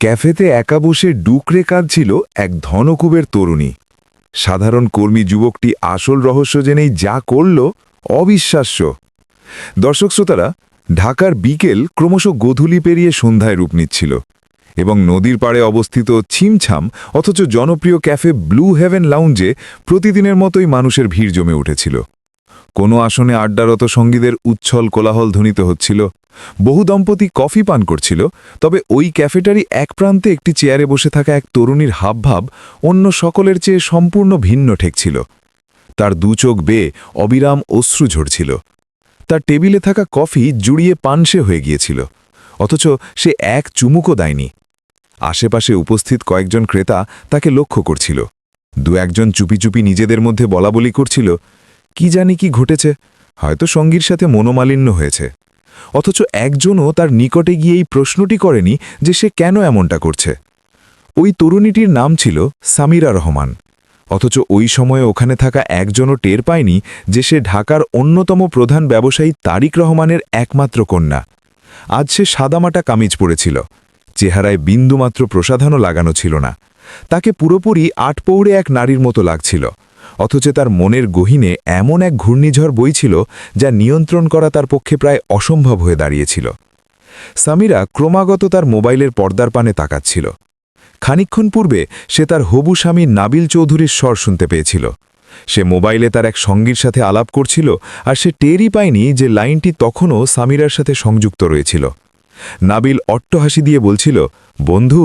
ক্যাফেতে একা বসে ডুকরে কাঁদছিল এক ধনকুবের তরুণী। সাধারণ কর্মী যুবকটি আসল রহস্য জেনেই যা করল অবিশ্বাস্য। দর্শক শ্রোতারা, ঢাকার বিকেল ক্রমশ গোধূলি পেরিয়ে সন্ধ্যায় রূপ নিচ্ছিল এবং নদীর পাড়ে অবস্থিত ছিমছাম অথচ জনপ্রিয় ক্যাফে ব্লু হেভেন লাউঞ্জে প্রতিদিনের মতোই মানুষের ভিড় জমে উঠেছিল। কোনো আসনে আড্ডারত সঙ্গীদের উচ্ছল কোলাহল ধ্বনিত হচ্ছিল। বহু দম্পতি কফি পান করছিল, তবে ওই ক্যাফেটারি এক প্রান্তে একটি চেয়ারে বসে থাকা এক তরুণীর হাবভাব অন্য সকলের চেয়ে সম্পূর্ণ ভিন্ন ঠেকছিল। তার দু চোখ বেয়ে অবিরাম অশ্রু ঝরছিল। তার টেবিলে থাকা কফি জুড়িয়ে পানসে হয়ে গিয়েছিল, অথচ সে এক চুমুকও দেয়নি। আশেপাশে উপস্থিত কয়েকজন ক্রেতা তাকে লক্ষ্য করছিল। দু একজন চুপি চুপি নিজেদের মধ্যে বলাবলি করছিল, কি জানি কি ঘটেছে, হয়তো সঙ্গীর সাথে মনোমালিন্য হয়েছে। অথচ একজনও তার নিকটে গিয়ে এই প্রশ্নটি করেনি যে সে কেন এমনটা করছে। ওই তরুণীটির নাম ছিল সামিরা রহমান, অথচ ওই সময়ে ওখানে থাকা একজনও টের পায়নি যে সে ঢাকার অন্যতম প্রধান ব্যবসায়ী তারিক রহমানের একমাত্র কন্যা। আজ সে সাদামাটা কামিজ পরেছিল, চেহারায় বিন্দুমাত্র প্রসাধনও লাগানো ছিল না। তাকে পুরোপুরি আটপৌড়ে এক নারীর মতো লাগছিল, অথচ তার মনের গহীনে এমন এক ঘূর্ণিঝড় বইছিল যা নিয়ন্ত্রণ করা তার পক্ষে প্রায় অসম্ভব হয়ে দাঁড়িয়েছিল। সামিরা ক্রমাগত তার মোবাইলের পর্দার পানে তাকাচ্ছিল। খানিকক্ষণ পূর্বে সে তার হবু স্বামী নাবিল চৌধুরীর স্বর শুনতে পেয়েছিল। সে মোবাইলে তার এক সঙ্গীর সাথে আলাপ করছিল, আর সে টেরই পায়নি যে লাইনটি তখনও সামিরার সাথে সংযুক্ত রয়েছিল। নাবিল অট্টহাসি দিয়ে বলছিল, বন্ধু,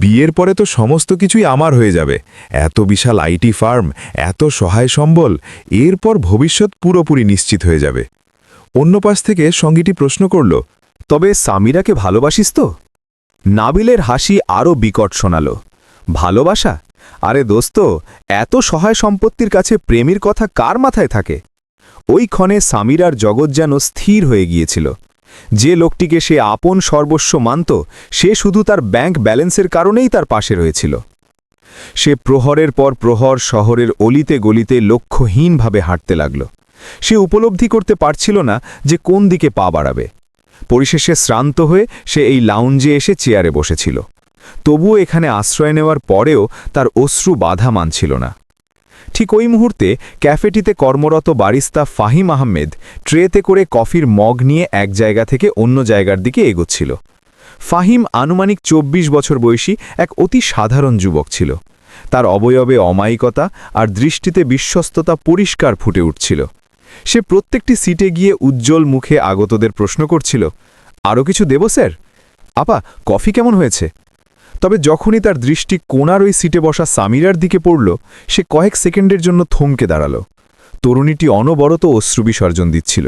বিয়ের পরে তো সমস্ত কিছুই আমার হয়ে যাবে। এত বিশাল আইটি ফার্ম, এত সহায় সম্বল, এরপর ভবিষ্যৎ পুরোপুরি নিশ্চিত হয়ে যাবে। অন্য পাশ থেকে সঙ্গীটি প্রশ্ন করল, তবে সামিরাকে ভালোবাসিস তো? নাবিলের হাসি আরও বিকট শোনাল। ভালোবাসা? আরে দোস্ত, এত সহায় সম্পত্তির কাছে প্রেমের কথা কার মাথায় থাকে? ওই ক্ষণে সামিরার জগৎ যেন স্থির হয়ে গিয়েছিল। যে লোকটিকে সে আপন সর্বস্ব মানত, সে শুধু তার ব্যাংক ব্যালেন্সের কারণেই তার পাশে রয়েছিল। সে প্রহরের পর প্রহর শহরের অলিতে গলিতে লক্ষ্যহীনভাবে হাঁটতে লাগল। সে উপলব্ধি করতে পারছিল না যে কোন দিকে পা বাড়াবে। পরিশেষে শ্রান্ত হয়ে সে এই লাউঞ্জে এসে চেয়ারে বসেছিল। তবুও এখানে আশ্রয় নেওয়ার পরেও তার অশ্রু বাধা মানছিল না। ঠিক ওই মুহূর্তে ক্যাফেটিতে কর্মরত বারিস্তা ফাহিম আহমেদ ট্রেতে করে কফির মগ নিয়ে এক জায়গা থেকে অন্য জায়গার দিকে এগোচ্ছিল। ফাহিম আনুমানিক ২৪ বছর বয়সী এক অতি সাধারণ যুবক ছিল। তার অবয়বে অমায়িকতা আর দৃষ্টিতে বিশ্বস্ততা পরিষ্কার ফুটে উঠছিল। সে প্রত্যেকটি সিটে গিয়ে উজ্জ্বল মুখে আগতদের প্রশ্ন করছিল, আরও কিছু দেব স্যার? আপা, কফি কেমন হয়েছে? তবে যখনই তার দৃষ্টি কোণার ওই সিটে বসা সামিরার দিকে পড়ল, সে কয়েক সেকেন্ডের জন্য থমকে দাঁড়াল। তরুণীটি অনবরত অশ্রু বিসর্জন দিচ্ছিল।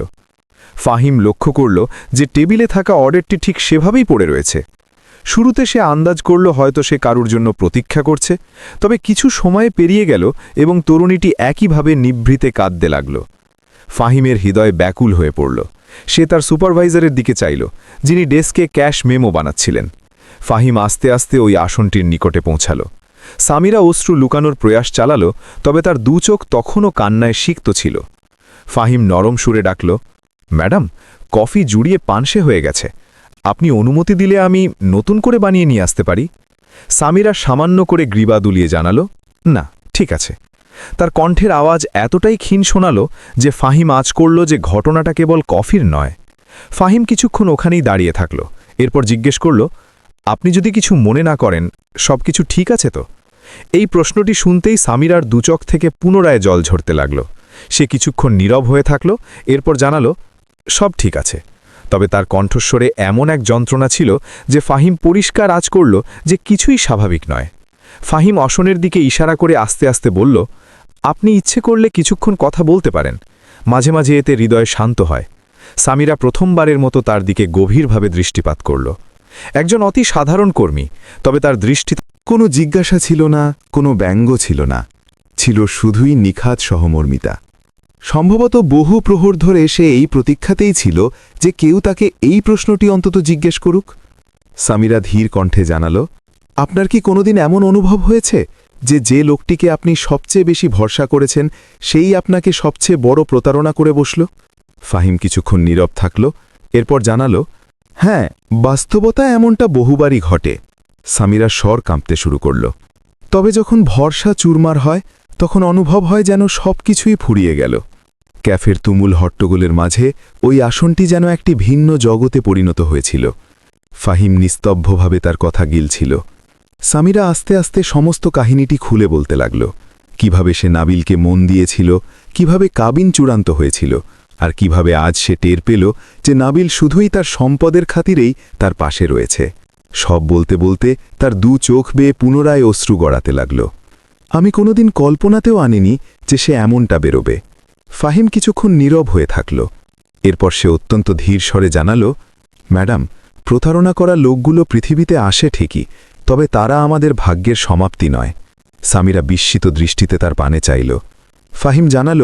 ফাহিম লক্ষ্য করল যে টেবিলে থাকা অর্ডারটি ঠিক সেভাবেই পড়ে রয়েছে। শুরুতে সে আন্দাজ করল হয়তো সে কারুর জন্য প্রতীক্ষা করছে, তবে কিছু সময় পেরিয়ে গেল এবং তরুণীটি একইভাবে নিভৃতে কাঁদতে লাগল। ফাহিমের হৃদয় ব্যাকুল হয়ে পড়ল। সে তার সুপারভাইজারের দিকে চাইল, যিনি ডেস্কে ক্যাশ মেমো বানাচ্ছিলেন। ফাহিম আস্তে আস্তে ওই আসনটির নিকটে পৌঁছাল। সামিরা অশ্রু লুকানোর প্রয়াস চালাল, তবে তার দু চোখ তখনও কান্নায় সিক্ত ছিল। ফাহিম নরম সুরে ডাকল, ম্যাডাম, কফি জুড়িয়ে পানসে হয়ে গেছে। আপনি অনুমতি দিলে আমি নতুন করে বানিয়ে নিয়ে আসতে পারি। সামিরা সামান্য করে গ্রীবা দুলিয়ে জানাল, না, ঠিক আছে। তার কণ্ঠের আওয়াজ এতটাই ক্ষীণ শোনাল যে ফাহিম আঁচ করল যে ঘটনাটা কেবল কফির নয়। ফাহিম কিছুক্ষণ ওখানেই দাঁড়িয়ে থাকল, এরপর জিজ্ঞেস করল, আপনি যদি কিছু মনে না করেন, সব কিছু ঠিক আছে তো? এই প্রশ্নটি শুনতেই সামিরার দুচোখ থেকে পুনরায় জল ঝরতে লাগল। সে কিছুক্ষণ নীরব হয়ে থাকল, এরপর জানাল, সব ঠিক আছে। তবে তার কণ্ঠস্বরে এমন এক যন্ত্রণা ছিল যে ফাহিম পরিষ্কার আঁচ করল যে কিছুই স্বাভাবিক নয়। ফাহিম আসনের দিকে ইশারা করে আস্তে আস্তে বলল, আপনি ইচ্ছে করলে কিছুক্ষণ কথা বলতে পারেন। মাঝে মাঝে এতে হৃদয় শান্ত হয়। সামিরা প্রথমবারের মতো তার দিকে গভীরভাবে দৃষ্টিপাত করল। একজন অতি সাধারণ কর্মী, তবে তার দৃষ্টি কোনো জিজ্ঞাসা ছিল না, কোনো ব্যঙ্গ ছিল না, ছিল শুধুই নিখাত সহমর্মিতা। সম্ভবত বহু প্রহর ধরে সে এই প্রতীক্ষাতেই ছিল যে কেউ তাকে এই প্রশ্নটি অন্তত জিজ্ঞেস করুক। সামিরা ধীর কণ্ঠে জানাল, আপনার কি কোনোদিন এমন অনুভব হয়েছে যে লোকটিকে আপনি সবচেয়ে বেশি ভরসা করেছেন সেই আপনাকে সবচেয়ে বড় প্রতারণা করে বসল? ফাহিম কিছুক্ষণ নীরব থাকল, এরপর জানাল, হ্যাঁ, বাস্তবতা এমনটা বহুবারই ঘটে। সামিরার স্বর কাঁপতে শুরু করল। তবে যখন ভরসা চুরমার হয় তখন অনুভব হয় যেন সবকিছুই ফুরিয়ে গেল। ক্যাফের তুমুল হট্টগোলের মাঝে ওই আসনটি যেন একটি ভিন্ন জগতে পরিণত হয়েছিল। ফাহিম নিস্তব্ধভাবে তার কথা গিলছিল। সামিরা আস্তে আস্তে সমস্ত কাহিনীটি খুলে বলতে লাগল। কিভাবে সে নাবিলকে মন দিয়েছিল, কিভাবে কাবিন চূড়ান্ত হয়েছিল, আর কিভাবে আজ সে টের পেল যে নাবিল শুধুই তার সম্পদের খাতিরেই তার পাশে রয়েছে। সব বলতে বলতে তার দু চোখ বেয়ে পুনরায় অশ্রু গড়াতে লাগল। আমি কোনোদিন কল্পনাতেও আনিনি যে সে এমনটা বেরোবে। ফাহিম কিছুক্ষণ নীরব হয়ে থাকল। এরপর সে অত্যন্ত ধীর স্বরে জানাল, ম্যাডাম, প্রতারণা করা লোকগুলো পৃথিবীতে আসে ঠিকই, তবে তারা আমাদের ভাগ্যের সমাপ্তি নয়। সামিরা বিস্মিত দৃষ্টিতে তার পানে চাইল। ফাহিম জানাল,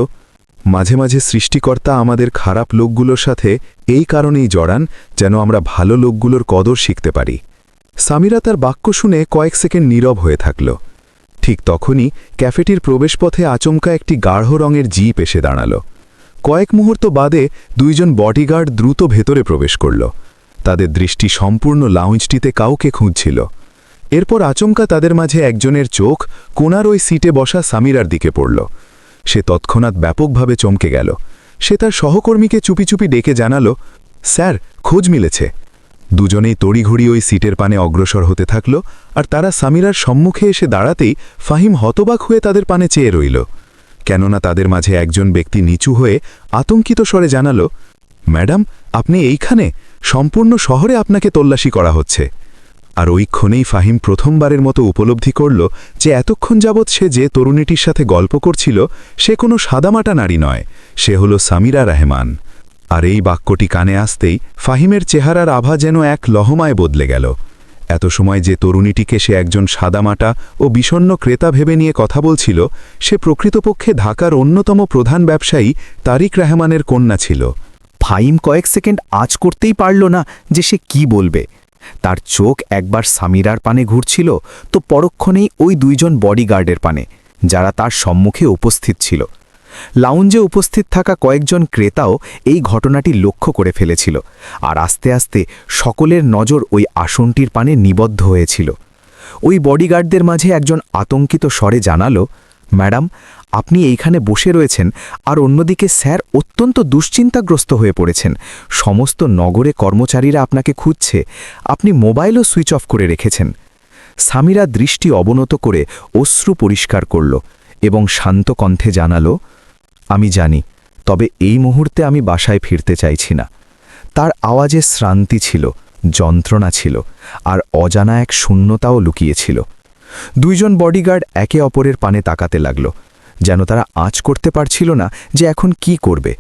মাঝে মাঝে সৃষ্টিকর্তা আমাদের খারাপ লোকগুলোর সাথে এই কারণেই জড়ান যেন আমরা ভালো লোকগুলোর কদর শিখতে পারি। সামিরা তার বাক্য শুনে কয়েক সেকেন্ড নীরব হয়ে থাকল। ঠিক তখনই ক্যাফেটির প্রবেশপথে আচমকা একটি গাঢ় রঙের জিপ এসে দাঁড়াল। কয়েক মুহূর্ত বাদে দুইজন বডিগার্ড দ্রুত ভেতরে প্রবেশ করল। তাদের দৃষ্টি সম্পূর্ণ লাউঞ্জটিতে কাউকে খুঁজছিল। এরপর আচমকা তাদের মাঝে একজনের চোখ কোণার ওই সিটে বসা সামিরার দিকে পড়ল। সে তৎক্ষণাৎ ব্যাপকভাবে চমকে গেল। সে তার সহকর্মীকে চুপি চুপি ডেকে জানাল, স্যার, খোঁজ মিলেছে। দুজনেই তড়িঘড়ি ওই সিটের পানে অগ্রসর হতে থাকল, আর তারা সামিরার সম্মুখে এসে দাঁড়াতেই ফাহিম হতবাক হয়ে তাদের পানে চেয়ে রইল। কেননা তাদের মাঝে একজন ব্যক্তি নিচু হয়ে আতঙ্কিত স্বরে জানাল, ম্যাডাম, আপনি এইখানে? সম্পূর্ণ শহরে আপনাকে তল্লাশি করা হচ্ছে। আর ওই ক্ষণেই ফাহিম প্রথমবারের মতো উপলব্ধি করল যে এতক্ষণ যাবৎ সে যে তরুণীটির সাথে গল্প করছিল সে কোনো সাদামাটা নারী নয়, সে হল সামিরা রহমান। আর এই বাক্যটি কানে আসতেই ফাহিমের চেহারার আভা যেন এক লহমায় বদলে গেল। এত সময় যে তরুণীটিকে সে একজন সাদামাটা ও বিষণ্ণ ক্রেতা ভেবে নিয়ে কথা বলছিল, সে প্রকৃতপক্ষে ঢাকার অন্যতম প্রধান ব্যবসায়ী তারিক রহমানের কন্যা ছিল। ফাহিম কয়েক সেকেন্ড আঁচ করতেই পারল না যে সে কি বলবে। তার চোখ একবার সামিরার পানে ঘুরছিল, তো পরক্ষণেই ওই দুইজন বডিগার্ডের পানে, যারা তার সম্মুখে উপস্থিত ছিল। লাউঞ্জে উপস্থিত থাকা কয়েকজন ক্রেতাও এই ঘটনাটি লক্ষ্য করে ফেলেছিল, আর আস্তে আস্তে সকলের নজর ওই আসনটির পানে নিবদ্ধ হয়েছিল। ওই বডিগার্ডদের মাঝে একজন আতঙ্কিত স্বরে জানাল, ম্যাডাম, আপনি এইখানে বসে রয়েছেন, আর অন্যদিকে স্যার অত্যন্ত দুশ্চিন্তাগ্রস্ত হয়ে পড়েছেন। সমস্ত নগরে কর্মচারীরা আপনাকে খুঁজছে। আপনি মোবাইলও সুইচ অফ করে রেখেছেন। সামিরা দৃষ্টি অবনত করে অশ্রু পরিষ্কার করল এবং শান্ত কণ্ঠে জানাল, আমি জানি, তবে এই মুহূর্তে আমি বাসায় ফিরতে চাইছি না। তার আওয়াজে শ্রান্তি ছিল, যন্ত্রণা ছিল, আর অজানা এক শূন্যতাও লুকিয়েছিল। দুইজন বডিগার্ড একে অপরের পানে তাকাতে লাগল, যেন তারা আঁচ করতে পারছিল না যে এখন কি করবে।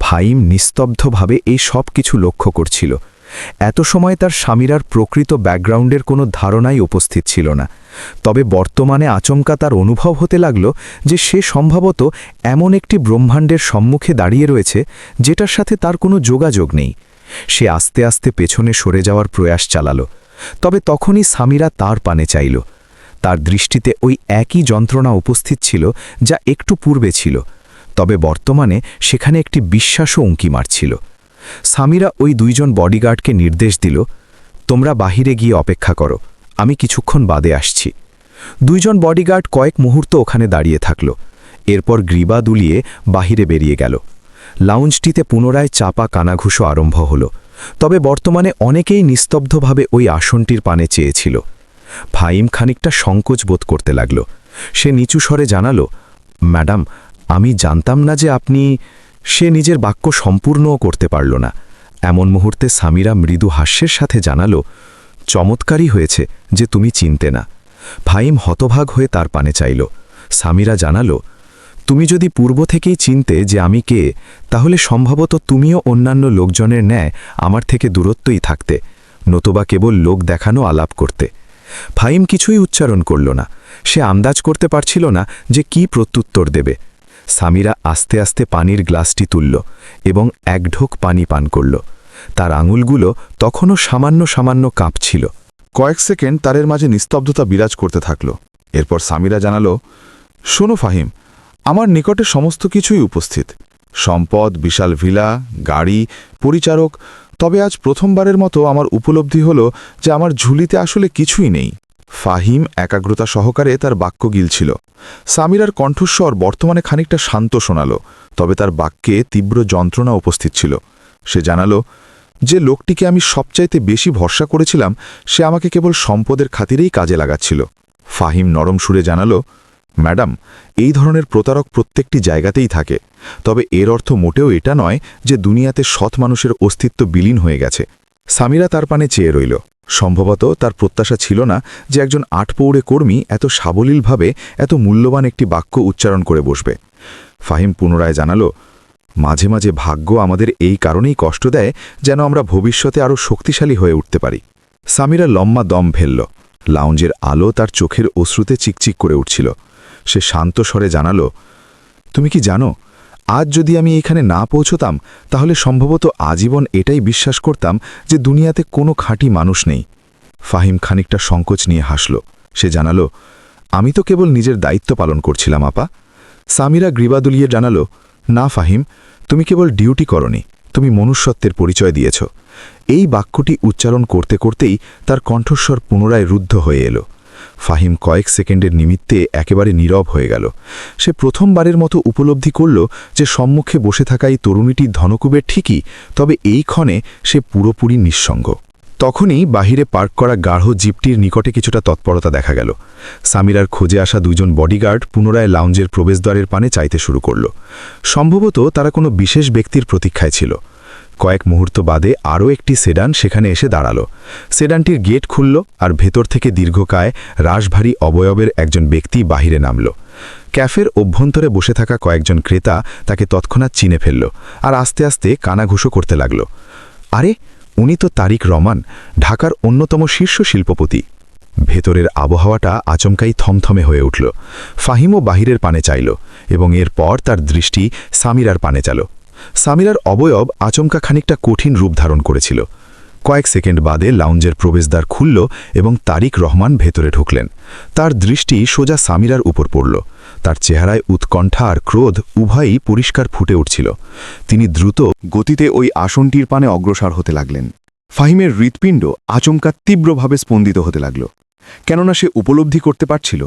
ফাহিম নিস্তব্ধভাবে এই সব কিছু লক্ষ্য করছিল। এত সময় তার সামিরার প্রকৃত ব্যাকগ্রাউন্ডের কোনো ধারণাই উপস্থিত ছিল না। তবে বর্তমানে আচমকা তার অনুভব হতে লাগল যে সে সম্ভবত এমন একটি ব্রহ্মাণ্ডের সম্মুখে দাঁড়িয়ে রয়েছে যেটার সাথে তার কোনো যোগাযোগ নেই। সে আস্তে আস্তে পেছনে সরে যাওয়ার প্রয়াস চালাল। তবে তখনই সামিরা তার পানে চাইল। তার দৃষ্টিতে ওই একই যন্ত্রণা উপস্থিত ছিল যা একটু পূর্বে ছিল, তবে বর্তমানে সেখানে একটি বিশ্বাসও উঁকি মারছিল। সামিরা ওই দুইজন বডিগার্ডকে নির্দেশ দিল, তোমরা বাহিরে গিয়ে অপেক্ষা করো, আমি কিছুক্ষণ বাদে আসছি। দুইজন বডিগার্ড কয়েক মুহূর্ত ওখানে দাঁড়িয়ে থাকল, এরপর গ্রীবা দুলিয়ে বাহিরে বেরিয়ে গেল। লাউঞ্জটিতে পুনরায় চাপা কানাঘুষো আরম্ভ হল, তবে বর্তমানে অনেকেই নিস্তব্ধভাবে ওই আসনটির পানে চেয়েছিল। ফাহিম খানিকটা সংকোচ বোধ করতে লাগল। সে নিচু স্বরে জানাল, ম্যাডাম, আমি জানতাম না যে আপনি। সে নিজের বাক্য সম্পূর্ণও করতে পারল না। এমন মুহূর্তে সামিরা মৃদু হাস্যের সাথে জানাল, চমৎকারই হয়েছে যে তুমি চিনতে না। ফাহিম হতভাগ হয়ে তার পানে চাইল। সামিরা জানাল, তুমি যদি পূর্ব থেকেই চিনতে যে আমি কে, তাহলে সম্ভবত তুমিও অন্যান্য লোকজনের ন্যায় আমার থেকে দূরত্বই থাকতে, নতুবা কেবল লোক দেখানো আলাপ করতে। ফাহিম কিছুই উচ্চারণ করল না। সে আন্দাজ করতে পারছিল না যে কি প্রত্যুত্তর দেবে। সামিরা আস্তে আস্তে পানির গ্লাসটি তুলল এবং এক ঢোক পানি পান করল। তার আঙুলগুলো তখনও সামান্য সামান্য কাঁপছিল। কয়েক সেকেন্ড তারের মাঝে নিস্তব্ধতা বিরাজ করতে থাকল। এরপর সামিরা জানাল, শোনো ফাহিম, আমার নিকটে সমস্ত কিছুই উপস্থিত। সম্পদ, বিশাল ভিলা, গাড়ি, পরিচারক। তবে আজ প্রথমবারের মতো আমার উপলব্ধি হলো যে আমার ঝুলিতে আসলে কিছুই নেই। ফাহিম একাগ্রতা সহকারে তার বাক্য গিলছিল। সামিরার কণ্ঠস্বর বর্তমানে খানিকটা শান্ত শোনাল, তবে তার বাক্যে তীব্র যন্ত্রণা উপস্থিত ছিল। সে জানালো, যে লোকটিকে আমি সবচাইতে বেশি ভরসা করেছিলাম সে আমাকে কেবল সম্পদের খাতিরেই কাজে লাগাচ্ছিল। ফাহিম নরম সুরে জানালো, ম্যাডাম, এই ধরনের প্রতারক প্রত্যেকটি জায়গাতেই থাকে, তবে এর অর্থ মোটেও এটা নয় যে দুনিয়াতে সৎ মানুষের অস্তিত্ব বিলীন হয়ে গেছে। সামিরা তার পানে চেয়ে রইল। সম্ভবত তার প্রত্যাশা ছিল না যে একজন আটপৌড়ে কর্মী এত সাবলীলভাবে এত মূল্যবান একটি বাক্য উচ্চারণ করে বসবে। ফাহিম পুনরায় জানালো, মাঝে মাঝে ভাগ্য আমাদের এই কারণেই কষ্ট দেয় যেন আমরা ভবিষ্যতে আরও শক্তিশালী হয়ে উঠতে পারি। সামিরা লম্বা দম ফেলল। লাউঞ্জের আলো তার চোখের অশ্রুতে চিকচিক করে উঠছিল। সে শান্ত স্বরে জানালো, তুমি কি জানো, আজ যদি আমি এখানে না পৌঁছতাম তাহলে সম্ভবত আজীবন এটাই বিশ্বাস করতাম যে দুনিয়াতে কোনো খাঁটি মানুষ নেই। ফাহিম খানিকটা সংকোচ নিয়ে হাসল। সে জানালো, আমি তো কেবল নিজের দায়িত্ব পালন করছিলাম আপা। সামিরা গ্রীবা দুলিয়ে জানালো, না ফাহিম, তুমি কেবল ডিউটি করনি, তুমি মনুষ্যত্বের পরিচয় দিয়েছ। এই বাক্যটি উচ্চারণ করতে করতেই তার কণ্ঠস্বর পুনরায় রুদ্ধ হয়ে এলো। ফাহিম কয়েক সেকেন্ডের নিমিত্তে একেবারে নীরব হয়ে গেল। সে প্রথমবারের মতো উপলব্ধি করল যে সম্মুখে বসে থাকা এই তরুণীটি ধনকুবের ঠিকই, তবে এই ক্ষণে সে পুরোপুরি নিঃসঙ্গ। তখনই বাহিরে পার্ক করা গাঢ় জিপটির নিকটে কিছুটা তৎপরতা দেখা গেল। সামিরার খোঁজে আসা দুজন বডিগার্ড পুনরায় লাউঞ্জের প্রবেশদ্বারের পানে চাইতে শুরু করল। সম্ভবত তারা কোনো বিশেষ ব্যক্তির প্রতীক্ষায় ছিল। কয়েক মুহূর্ত বাদে আরও একটি সেডান সেখানে এসে দাঁড়াল। সেডানটির গেট খুলল আর ভেতর থেকে দীর্ঘকায় রাশভারী অবয়বের একজন ব্যক্তি বাহিরে নামল। ক্যাফের অভ্যন্তরে বসে থাকা কয়েকজন ক্রেতা তাকে তৎক্ষণাৎ চিনে ফেলল আর আস্তে আস্তে কানাঘুষো করতে লাগল। আরে, উনি তো তারিক রহমান, ঢাকার অন্যতম শীর্ষ শিল্পপতি। ভেতরের আবহাওয়াটা আচমকাই থমথমে হয়ে উঠল। ফাহিমও বাহিরের পানে চাইল এবং এরপর তার দৃষ্টি সামিরার পানে চাল। সামিরার অবয়ব আচমকা খানিকটা কঠিন রূপ ধারণ করেছিল। কয়েক সেকেন্ড বাদে লাউঞ্জের প্রবেশদ্বার খুলল এবং তারিক রহমান ভেতরে ঢুকলেন। তার দৃষ্টি সোজা সামিরার উপর পড়ল। তার চেহারায় উৎকণ্ঠা আর ক্রোধ উভয়ই পরিষ্কার ফুটে উঠছিল। তিনি দ্রুত গতিতে ওই আসনটির পানে অগ্রসর হতে লাগলেন। ফাহিমের হৃৎপিণ্ড আচমকা তীব্রভাবে স্পন্দিত হতে লাগল, কেননা সে উপলব্ধি করতে পারছিল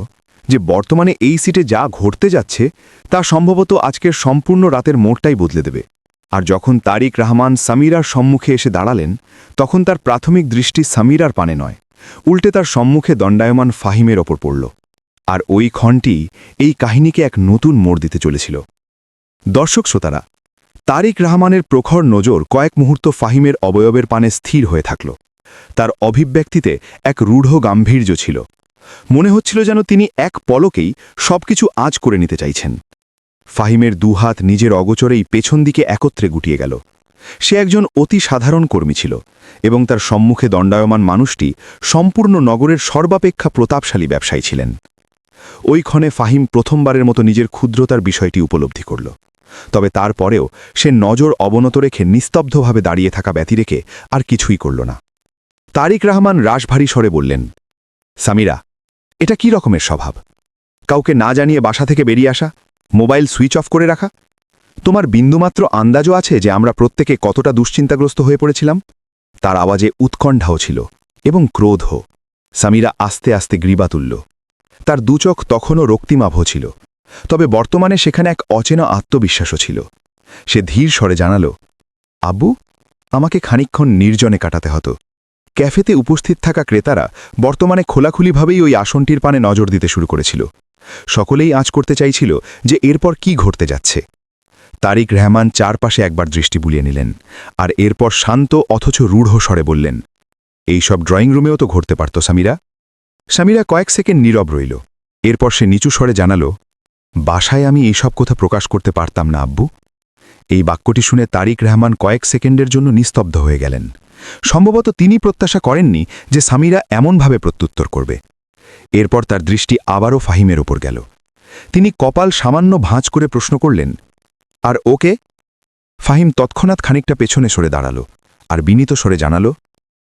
যে বর্তমানে এই সিটে যা ঘটতে যাচ্ছে তা সম্ভবত আজকের সম্পূর্ণ রাতের মোড়টাই বদলে দেবে। আর যখন তারিক রহমান সামিরার সম্মুখে এসে দাঁড়ালেন, তখন তার প্রাথমিক দৃষ্টি সামিরার পানে নয়, উল্টে তার সম্মুখে দণ্ডায়মান ফাহিমের ওপর পড়ল। আর ওই ক্ষণটি এই কাহিনীকে এক নতুন মোড় দিতে চলেছিল। দর্শক শ্রোতারা, তারিক রহমানের প্রখর নজর কয়েক মুহূর্ত ফাহিমের অবয়বের পানে স্থির হয়ে থাকল। তার অভিব্যক্তিতে এক রূঢ় গাম্ভীর্য ছিল। মনে হচ্ছিল যেন তিনি এক পলকেই সবকিছু আঁচ করে নিতে চাইছেন। ফাহিমের দুহাত নিজের অগোচরেই পেছন দিকে একত্রে গুটিয়ে গেল। সে একজন অতি সাধারণ কর্মী ছিল এবং তার সম্মুখে দণ্ডায়মান মানুষটি সম্পূর্ণ নগরের সর্বাপেক্ষা প্রতাপশালী ব্যবসায়ী ছিলেন। ওই ক্ষণে ফাহিম প্রথমবারের মতো নিজের ক্ষুদ্রতার বিষয়টি উপলব্ধি করল। তবে তারপরেও সে নজর অবনত রেখে নিস্তব্ধভাবে দাঁড়িয়ে থাকা ব্যতি রেখে আর কিছুই করল না। তারিক রহমান রাশভারী স্বরে বললেন, সামিরা, এটা কি রকমের স্বভাব? কাউকে না জানিয়ে বাসা থেকে বেরিয়ে আসা, মোবাইল সুইচ অফ করে রাখা। তোমার বিন্দুমাত্র আন্দাজও আছে যে আমরা প্রত্যেকে কতটা দুশ্চিন্তাগ্রস্ত হয়ে পড়েছিলাম? তার আওয়াজে উৎকণ্ঠাও ছিল এবং ক্রোধও। সামিরা আস্তে আস্তে গ্রীবা তুলল। তার দুচোখ তখনও রক্তিমাভ ছিল, তবে বর্তমানে সেখানে এক অচেনা আত্মবিশ্বাসও ছিল। সে ধীর স্বরে জানাল, আব্বু, আমাকে খানিকক্ষণ নির্জনে কাটাতে হতো। ক্যাফেতে উপস্থিত থাকা ক্রেতারা বর্তমানে খোলাখুলিভাবেই ওই আসনটির পানে নজর দিতে শুরু করেছিল। সকলেই আঁচ করতে চাইছিল যে এরপর কি ঘটতে যাচ্ছে। তারিক রহমান চারপাশে একবার দৃষ্টি বুলিয়ে নিলেন আর এরপর শান্ত অথচ রূঢ় স্বরে বললেন, এইসব ড্রয়িং রুমেও তো ঘটতে পারত সামিরা। সামিরা কয়েক সেকেন্ড নীরব রইল। এরপর সে নিচু স্বরে জানাল, বাসায় আমি এইসব কথা প্রকাশ করতে পারতাম না আব্বু। এই বাক্যটি শুনে তারিক রহমান কয়েক সেকেন্ডের জন্য নিস্তব্ধ হয়ে গেলেন। সম্ভবত তিনি প্রত্যাশা করেননি যে সামিরা এমনভাবে প্রত্যুত্তর করবে। এরপর তার দৃষ্টি আবারও ফাহিমের ওপর গেল। তিনি কপাল সামান্য ভাঁজ করে প্রশ্ন করলেন, আর ওকে? ফাহিম তৎক্ষণাৎ খানিকটা পেছনে সরে দাঁড়াল আর বিনীত স্বরে জানাল,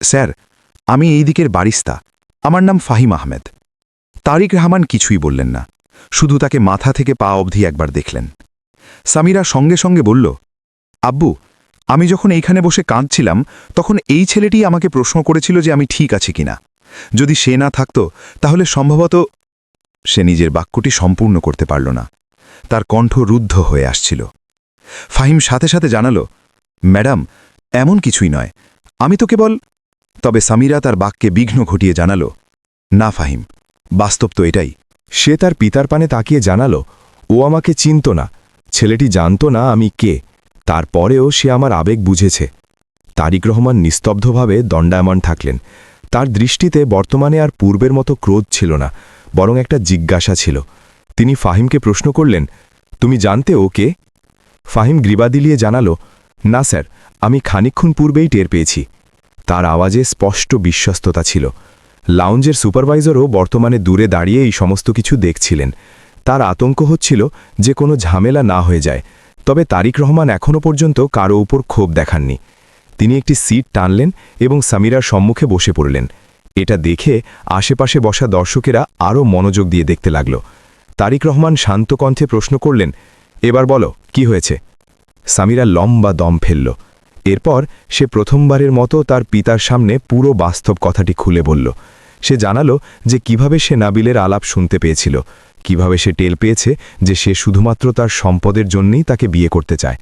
স্যার, আমি এই দিকের বারিস্তা, আমার নাম ফাহিম আহমেদ। তারিক রহমান কিছুই বললেন না, শুধু তাকে মাথা থেকে পা অবধি একবার দেখলেন। সামিরা সঙ্গে সঙ্গে বলল, আব্বু, আমি যখন এইখানে বসে কাঁদছিলাম তখন এই ছেলেটি আমাকে প্রশ্ন করেছিল যে আমি ঠিক আছি কিনা। যদি সে না থাকত তাহলে সম্ভবত। সে নিজের বাক্যটি সম্পূর্ণ করতে পারল না। তার কণ্ঠ রুদ্ধ হয়ে আসছিল। ফাহিম সাথে সাথে জানালো, ম্যাডাম, এমন কিছুই নয়, আমি তো কেবল। তবে সামিরা তার বাক্যে বিঘ্ন ঘটিয়ে জানালো, না ফাহিম, বাস্তব তো এটাই। সে তার পিতার পানে তাকিয়ে জানালো, ও আমাকে চিনত না, ছেলেটি জানত না আমি কে, তারপরেও সে আমার আবেগ বুঝেছে। তারিক রহমান নিস্তব্ধভাবে দণ্ডায়মান থাকলেন। তার দৃষ্টিতে বর্তমানে আর পূর্বের মতো ক্রোধ ছিল না, বরং একটা জিজ্ঞাসা ছিল। তিনি ফাহিমকে প্রশ্ন করলেন, তুমি জানতে ও কে? ফাহিম গ্রীবা দিলিয়ে জানালো, না স্যার, আমি খানিকক্ষণ পূর্বেই টের পেয়েছি। তার আওয়াজে স্পষ্ট বিশ্বস্ততা ছিল। লাউঞ্জের সুপারভাইজারও বর্তমানে দূরে দাঁড়িয়ে এই সমস্ত কিছু দেখছিলেন। তার আতঙ্ক হচ্ছিল যে কোনো ঝামেলা না হয়ে যায়। তবে তারিক রহমান এখনও পর্যন্ত কারো উপর ক্ষোভ দেখাননি। তিনি একটি সিট টানলেন এবং সামিরার সম্মুখে বসে পড়লেন। এটা দেখে আশেপাশে বসা দর্শকেরা আরও মনোযোগ দিয়ে দেখতে লাগল। তারিক রহমান শান্ত কণ্ঠে প্রশ্ন করলেন, এবার বলো, কি হয়েছে? সামিরা লম্বা দম ফেলল। এরপর সে প্রথমবারের মতো তার পিতার সামনে পুরো বাস্তব কথাটি খুলে বলল। সে জানালো যে কিভাবে সে নাবিলের আলাপ শুনতে পেয়েছিল, কিভাবে সে টের পেয়েছে যে সে শুধুমাত্র তার সম্পদের জন্যই তাকে বিয়ে করতে চায়।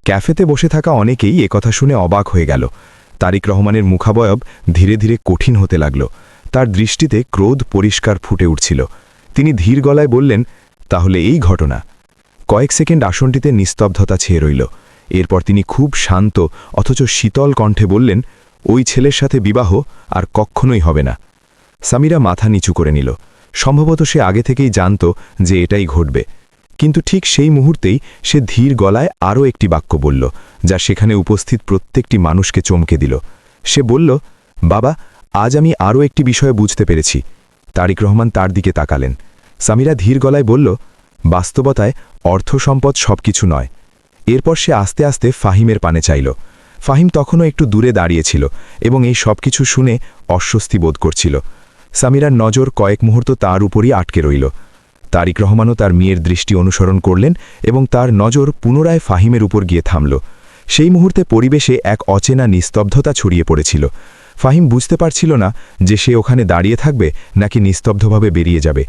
ক্যাফেতে বসে থাকা অনেকেই একথা শুনে অবাক হয়ে গেল। তারিক রহমানের মুখাবয়ব ধীরে ধীরে কঠিন হতে লাগল। তার দৃষ্টিতে ক্রোধ পরিষ্কার ফুটে উঠছিল। তিনি ধীর গলায় বললেন, তাহলে এই ঘটনা। কয়েক সেকেন্ড আসনটিতে নিস্তব্ধতা ছেয়ে রইল। এরপর তিনি খুব শান্ত অথচ শীতল কণ্ঠে বললেন, ওই ছেলের সাথে বিবাহ আর কখনোই হবে না। সামিরা মাথা নিচু করে নিল। সম্ভবত সে আগে থেকেই জানত যে এটাই ঘটবে। কিন্তু ঠিক সেই মুহূর্তেই সে ধীর গলায় আরও একটি বাক্য বলল, যা সেখানে উপস্থিত প্রত্যেকটি মানুষকে চমকে দিল। সে বলল, বাবা, আজ আমি আরও একটি বিষয়ে বুঝতে পেরেছি। তারিক রহমান তার দিকে তাকালেন। সামিরা ধীর গলায় বলল, বাস্তবতায় অর্থ সম্পদ সবকিছু নয়। এরপর সে আস্তে আস্তে ফাহিমের পানে চাইল। ফাহিম তখনও একটু দূরে দাঁড়িয়েছিল এবং এই সব কিছু শুনে অস্বস্তি বোধ করছিল। সামিরার নজর কয়েক মুহূর্ত তার উপরই আটকে রইল। তারিক রহমানও তার মেয়ের দৃষ্টি অনুসরণ করলেন এবং তার নজর পুনরায় ফাহিমের উপর গিয়ে থামল। সেই মুহূর্তে পরিবেশে এক অচেনা নিস্তব্ধতা ছড়িয়ে পড়েছিল। ফাহিম বুঝতে পারছিল না যে সে ওখানে দাঁড়িয়ে থাকবে নাকি নিস্তব্ধভাবে বেরিয়ে যাবে।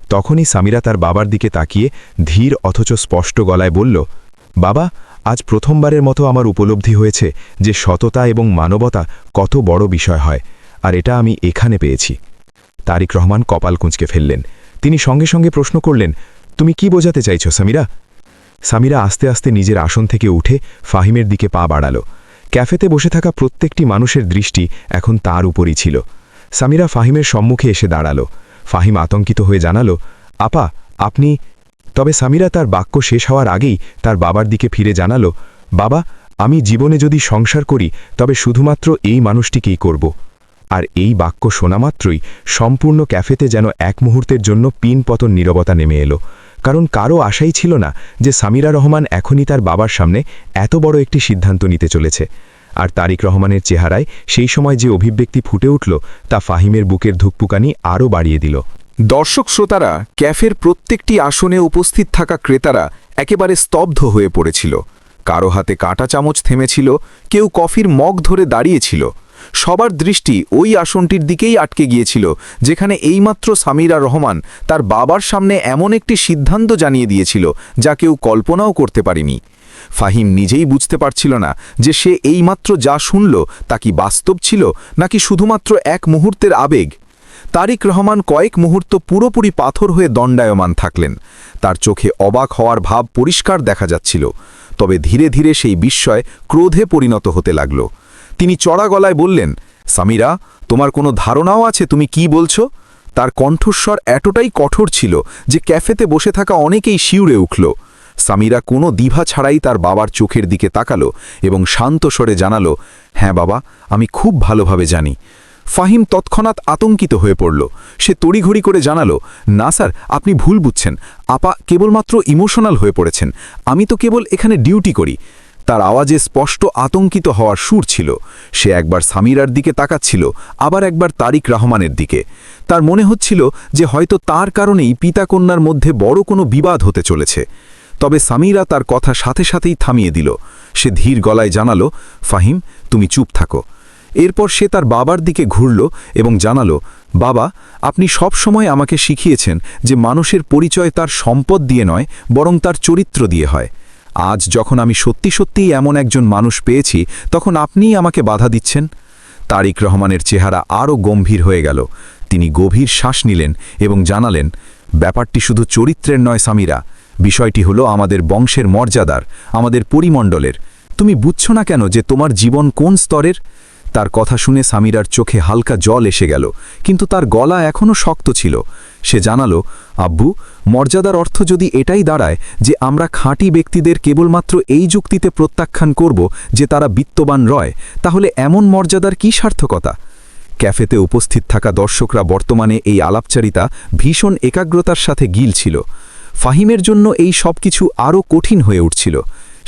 তখনই সামিরা তার বাবার দিকে তাকিয়ে ধীর অথচ স্পষ্ট গলায় বলল, বাবা, আজ প্রথমবারের মতো আমার উপলব্ধি হয়েছে যে সততা এবং মানবতা কত বড় বিষয় হয়, আর এটা আমি এখানে পেয়েছি। তারিক রহমান কপাল কুঁচকে ফেললেন। তিনি সঙ্গে সঙ্গে প্রশ্ন করলেন, তুমি কি বোঝাতে চাইছো সামিরা? সামিরা আস্তে আস্তে নিজের আসন থেকে উঠে ফাহিমের দিকে পা বাড়াল। ক্যাফেতে বসে থাকা প্রত্যেকটি মানুষের দৃষ্টি এখন তার উপরই ছিল। সামিরা ফাহিমের সম্মুখে এসে দাঁড়াল। ফাহিম আতঙ্কিত হয়ে জানালো, আপা, আপনি। তবে সামিরা তার বাক্য শেষ হওয়ার আগেই তার বাবার দিকে ফিরে জানালো, বাবা, আমি জীবনে যদি সংসার করি তবে শুধুমাত্র এই মানুষটিকেই করব। আর এই বাক্য শোনা মাত্রই সম্পূর্ণ ক্যাফেতে যেন এক মুহূর্তের জন্য পিনপতন নীরবতা নেমে এলো। কারণ কারও আশাই ছিল না যে সামিরা রহমান এখনই তার বাবার সামনে এত বড় একটি সিদ্ধান্ত নিতে চলেছে। আর তারিক রহমানের চেহারায় সেই সময় যে অভিব্যক্তি ফুটে উঠল তা ফাহিমের বুকের ধুকপুকানি আরও বাড়িয়ে দিল। দর্শক শ্রোতারা, ক্যাফের প্রত্যেকটি আসনে উপস্থিত থাকা ক্রেতারা একেবারে স্তব্ধ হয়ে পড়েছিল। কারো হাতে কাঁটা চামচ থেমেছিল, কেউ কফির মগ ধরে দাঁড়িয়েছিল। সবার দৃষ্টি ওই আসনটির দিকেই আটকে গিয়েছিল যেখানে এইমাত্র সামিরা রহমান তার বাবার সামনে এমন একটি সিদ্ধান্ত জানিয়ে দিয়েছিল যা কেউ কল্পনাও করতে পারেনি। ফাহিম নিজেই বুঝতে পারছিল না যে সে এইমাত্র যা শুনল তা কি বাস্তব ছিল নাকি শুধুমাত্র এক মুহূর্তের আবেগ। তারিক রহমান কয়েক মুহূর্ত পুরোপুরি পাথর হয়ে দণ্ডায়মান থাকলেন। তার চোখে অবাক হওয়ার ভাব পরিষ্কার দেখা যাচ্ছিল, তবে ধীরে ধীরে সেই বিস্ময় ক্রোধে পরিণত হতে লাগল। তিনি চড়া গলায় বললেন, সামিরা, তোমার কোনো ধারণাও আছে তুমি কি বলছো? তার কণ্ঠস্বর এতটাই কঠোর ছিল যে ক্যাফেতে বসে থাকা অনেকেই শিউরে উঠল। সামিরা কোনো দ্বিধা ছাড়াই তার বাবার চোখের দিকে তাকালো এবং শান্ত স্বরে জানালো, হ্যাঁ বাবা, আমি খুব ভালোভাবে জানি। ফাহিম তৎক্ষণাৎ আতঙ্কিত হয়ে পড়ল। সে তড়িঘড়ি করে জানালো, না স্যার, আপনি ভুল বুঝছেন। আপা কেবলমাত্র ইমোশনাল হয়ে পড়েছেন। আমি তো কেবল এখানে ডিউটি করি। তার আওয়াজে স্পষ্ট আতঙ্কিত হওয়ার সুর ছিল। সে একবার সামিরার দিকে তাকাচ্ছিল, আবার একবার তারিক রহমানের দিকে। তার মনে হচ্ছিল যে হয়তো তার কারণেই পিতাকন্যার মধ্যে বড় কোনো বিবাদ হতে চলেছে। তবে সামিরা তার কথা সাথে সাথেই থামিয়ে দিল। সে ধীর গলায় জানালো, ফাহিম, তুমি চুপ থাকো। এরপর সে তার বাবার দিকে ঘুরল এবং জানালো, বাবা, আপনি সব সময় আমাকে শিখিয়েছেন যে মানুষের পরিচয় তার সম্পদ দিয়ে নয়, বরং তার চরিত্র দিয়ে হয়। আজ যখন আমি সত্যি সত্যিই এমন একজন মানুষ পেয়েছি, তখন আপনিই আমাকে বাধা দিচ্ছেন। তারিক রহমানের চেহারা আরও গম্ভীর হয়ে গেল। তিনি গভীর শ্বাস নিলেন এবং জানালেন, ব্যাপারটি শুধু চরিত্রের নয় সামিরা, বিষয়টি হলো আমাদের বংশের মর্যাদার, আমাদের পরিমণ্ডলের। তুমি বুঝছো না কেন যে তোমার জীবন কোন স্তরের? তার কথা শুনে সামিরার চোখে হালকা জল এসে গেল, কিন্তু তার গলা এখনও শক্ত ছিল। সে জানালো, আব্বু, মর্যাদার অর্থ যদি এটাই দাঁড়ায় যে আমরা খাঁটি ব্যক্তিদের কেবলমাত্র এই যুক্তিতে প্রত্যাখ্যান করব যে তারা বিত্তবান রয়, তাহলে এমন মর্যাদার কী সার্থকতা? ক্যাফেতে উপস্থিত থাকা দর্শকরা বর্তমানে এই আলাপচারিতা ভীষণ একাগ্রতার সাথে গিলছিল। ফাহিমের জন্য এই সব কিছু আরও কঠিন হয়ে উঠছিল।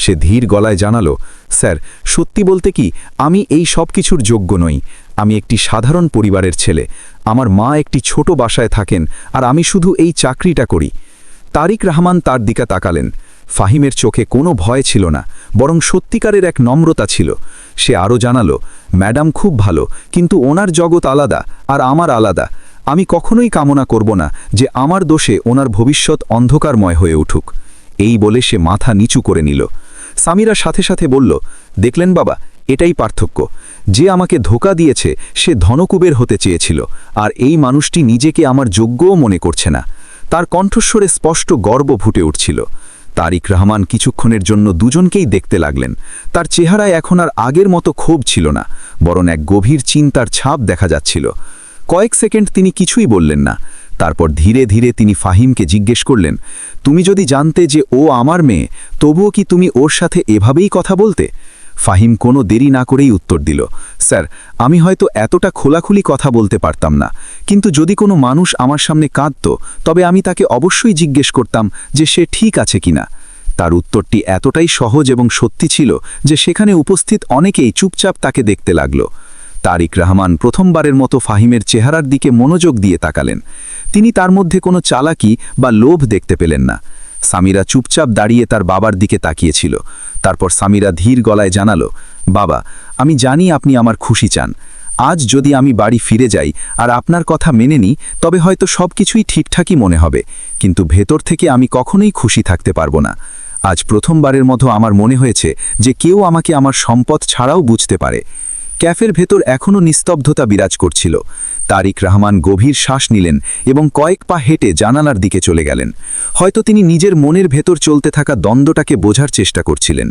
সে ধীর গলায় জানালো, স্যার, সত্যি বলতে কি, আমি এই সব কিছুর যোগ্য নই। আমি একটি সাধারণ পরিবারের ছেলে। আমার মা একটি ছোট বাসায় থাকেন, আর আমি শুধু এই চাকরিটা করি। তারিক রহমান তার দিকে তাকালেন। ফাহিমের চোখে কোনো ভয় ছিল না, বরং সত্যিকারের এক নম্রতা ছিল। সে আরও জানালো, ম্যাডাম খুব ভালো, কিন্তু ওনার জগৎ আলাদা আর আমার আলাদা। আমি কখনোই কামনা করব না যে আমার দোষে ওনার ভবিষ্যৎ অন্ধকারময় হয়ে উঠুক। এই বলে সে মাথা নিচু করে নিল। সামিরা সাথে সাথে বলল, দেখলেন বাবা, এটাই পার্থক্য। যে আমাকে ধোঁকা দিয়েছে সে ধনকুবের হতে চেয়েছিল, আর এই মানুষটি নিজেকে আমার যোগ্যও মনে করছে না। তার কণ্ঠস্বরে স্পষ্ট গর্ব ফুটে উঠছিল। তারিক রহমান কিছুক্ষণের জন্য দুজনকেই দেখতে লাগলেন। তার চেহারায় এখন আর আগের মতো ক্ষোভ ছিল না, বরং এক গভীর চিন্তার ছাপ দেখা যাচ্ছিল। কয়েক সেকেন্ড তিনি কিছুই বললেন না। তারপর ধীরে ধীরে তিনি ফাহিমকে জিজ্ঞেস করলেন, তুমি যদি জানতে যে ও আমার মেয়ে, তবুও কি তুমি ওর সাথে এভাবেই কথা বলতে? ফাহিম কোনো দেরি না করেই উত্তর দিল, স্যার, আমি হয়তো এতটা খোলাখুলি কথা বলতে পারতাম না, কিন্তু যদি কোনো মানুষ আমার সামনে কাঁদত, তবে আমি তাকে অবশ্যই জিজ্ঞেস করতাম যে সে ঠিক আছে কিনা। তার উত্তরটি এতটাই সহজ এবং সত্যি ছিল যে সেখানে উপস্থিত অনেকেই চুপচাপ তাকে দেখতে লাগল। তারিক রহমান প্রথমবারের মতো ফাহিমের চেহারার দিকে মনোযোগ দিয়ে তাকালেন। তিনি তার মধ্যে কোনো চালাকি বা লোভ দেখতে পেলেন না। সামিরা চুপচাপ দাঁড়িয়ে তার বাবার দিকে তাকিয়েছিল। তারপর সামিরা ধীর গলায় জানালো, বাবা, আমি জানি আপনি আমার খুশি চান। আজ যদি আমি বাড়ি ফিরে যাই আর আপনার কথা মেনে নিই, তবে হয়তো সব কিছুই ঠিকঠাকই মনে হবে, কিন্তু ভেতর থেকে আমি কখনোই খুশি থাকতে পারবো না। আজ প্রথমবারের মতো আমার মনে হয়েছে যে কেউ আমাকে আমার সম্পদ ছাড়াও বুঝতে পারে। ক্যাফের ভেতর এখনও নিস্তব্ধতা বিরাজ করছিল। তারিক রহমান গভীর শ্বাস নিলেন এবং কয়েক পা হেঁটে জানালার দিকে চলে গেলেন। হয়তো তিনি নিজের মনের ভেতর চলতে থাকা দ্বন্দ্বটাকে বোঝার চেষ্টা করছিলেন।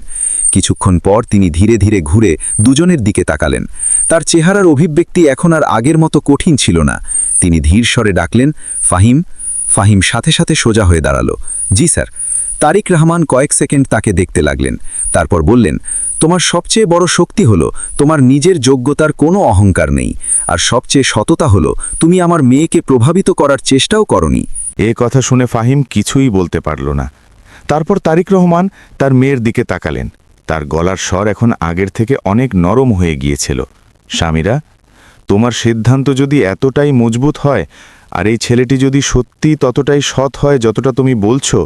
কিছুক্ষণ পর তিনি ধীরে ধীরে ঘুরে দুজনের দিকে তাকালেন। তার চেহারার অভিব্যক্তি এখন আর আগের মতো কঠিন ছিল না। তিনি ধীর স্বরে ডাকলেন, ফাহিম। ফাহিম সাথে সাথে সোজা হয়ে দাঁড়ালো। জি স্যার। তারিক রহমান কয়েক সেকেন্ড তাকে দেখতে লাগলেন। তারপর বললেন, তোমার সবচেয়ে বড় শক্তি হলো তোমার নিজের যোগ্যতার কোনো অহংকার নেই, আর সবচেয়ে সততা হলো তুমি আমার মেয়েকে প্রভাবিত করার চেষ্টাও করনি। এ কথা শুনে ফাহিম কিছুই বলতে পারল না। তারপর তারিক রহমান তার মেয়ের দিকে তাকালেন। তার গলার স্বর এখন আগের থেকে অনেক নরম হয়ে গিয়েছিল। সামিরা, তোমার সিদ্ধান্ত যদি এতটাই মজবুত হয়, আর এই ছেলেটি যদি সত্যি ততটাই সৎ হয় যতটা তুমি বলছো,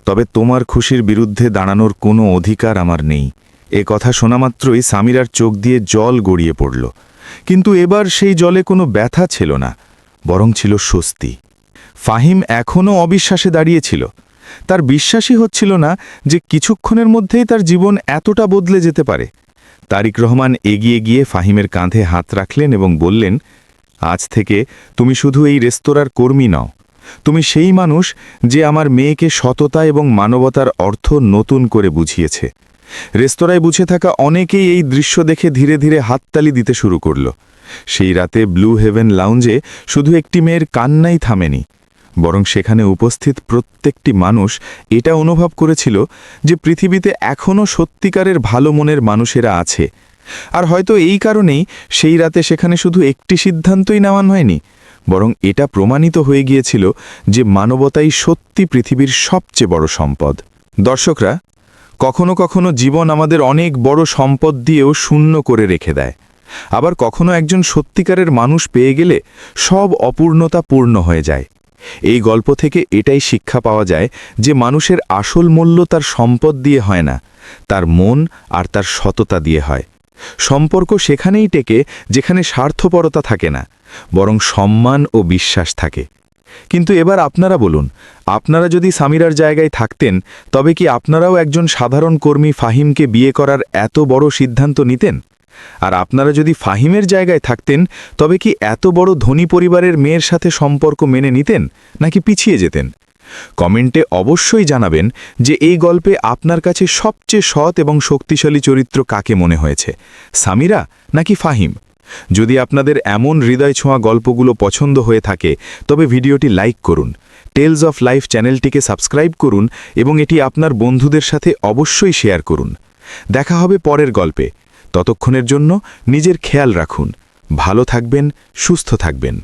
তবে তোমার খুশির বিরুদ্ধে দাঁড়ানোর কোনো অধিকার আমার নেই। এ কথা শোনামাত্রই সামিরার চোখ দিয়ে জল গড়িয়ে পড়ল। কিন্তু এবার সেই জলে কোনো ব্যথা ছিল না, বরং ছিল স্বস্তি। ফাহিম এখনও অবিশ্বাসে দাঁড়িয়েছিল। তার বিশ্বাসই হচ্ছিল না যে কিছুক্ষণের মধ্যেই তার জীবন এতটা বদলে যেতে পারে। তারিক রহমান এগিয়ে গিয়ে ফাহিমের কাঁধে হাত রাখলেন এবং বললেন, আজ থেকে তুমি শুধু এই রেস্তোরাঁর কর্মী নও, তুমি সেই মানুষ যে আমার মেয়েকে সততা এবং মানবতার অর্থ নতুন করে বুঝিয়েছে। রেস্তোরাঁয় বুঝে থাকা অনেকেই এই দৃশ্য দেখে ধীরে ধীরে হাততালি দিতে শুরু করল। সেই রাতে ব্লু হেভেন লাউঞ্জে শুধু একটি মেয়ের কান্নাই থামেনি, বরং সেখানে উপস্থিত প্রত্যেকটি মানুষ এটা অনুভব করেছিল যে পৃথিবীতে এখনও সত্যিকারের ভালো মনের মানুষেরা আছে। আর হয়তো এই কারণেই সেই রাতে সেখানে শুধু একটি সিদ্ধান্তই নেওয়া হয়নি, বরং এটা প্রমাণিত হয়ে গিয়েছিল যে মানবতাই সত্যি পৃথিবীর সবচেয়ে বড় সম্পদ। দর্শকরা, কখনো কখনো জীবন আমাদের অনেক বড় সম্পদ দিয়েও শূন্য করে রেখে দেয়। আবার কখনো একজন সত্যিকারের মানুষ পেয়ে গেলে সব অপূর্ণতা পূর্ণ হয়ে যায়। এই গল্প থেকে এটাই শিক্ষা পাওয়া যায় যে মানুষের আসল মূল্য তার সম্পদ দিয়ে হয় না, তার মন আর তার সততা দিয়ে হয়। সম্পর্ক সেখানেই টেকে যেখানে স্বার্থপরতা থাকে না, বরং সম্মান ও বিশ্বাস থাকে। কিন্তু এবার আপনারা বলুন, আপনারা যদি সামিরার জায়গায় থাকতেন, তবে কি আপনারাও একজন সাধারণ কর্মী ফাহিমকে বিয়ে করার এত বড় সিদ্ধান্ত নিতেন? আর আপনারা যদি ফাহিমের জায়গায় থাকতেন, তবে কি এত বড় ধনী পরিবারের মেয়ের সাথে সম্পর্ক মেনে নিতেন, নাকি পিছিয়ে যেতেন? কমেন্টে অবশ্যই জানাবেন যে এই গল্পে আপনার কাছে সবচেয়ে সৎ এবং শক্তিশালী চরিত্র কাকে মনে হয়েছে, সামিরা নাকি ফাহিম? যদি আপনাদের এমন হৃদয় ছোঁয়া গল্পগুলো পছন্দ হয়ে থাকে, তবে ভিডিওটি লাইক করুন, টেলস অফ লাইফ চ্যানেলটিকে সাবস্ক্রাইব করুন এবং এটি আপনার বন্ধুদের সাথে অবশ্যই শেয়ার করুন। দেখা হবে পরের গল্পে। ততক্ষণের জন্য নিজের খেয়াল রাখুন, ভালো থাকবেন, সুস্থ থাকবেন।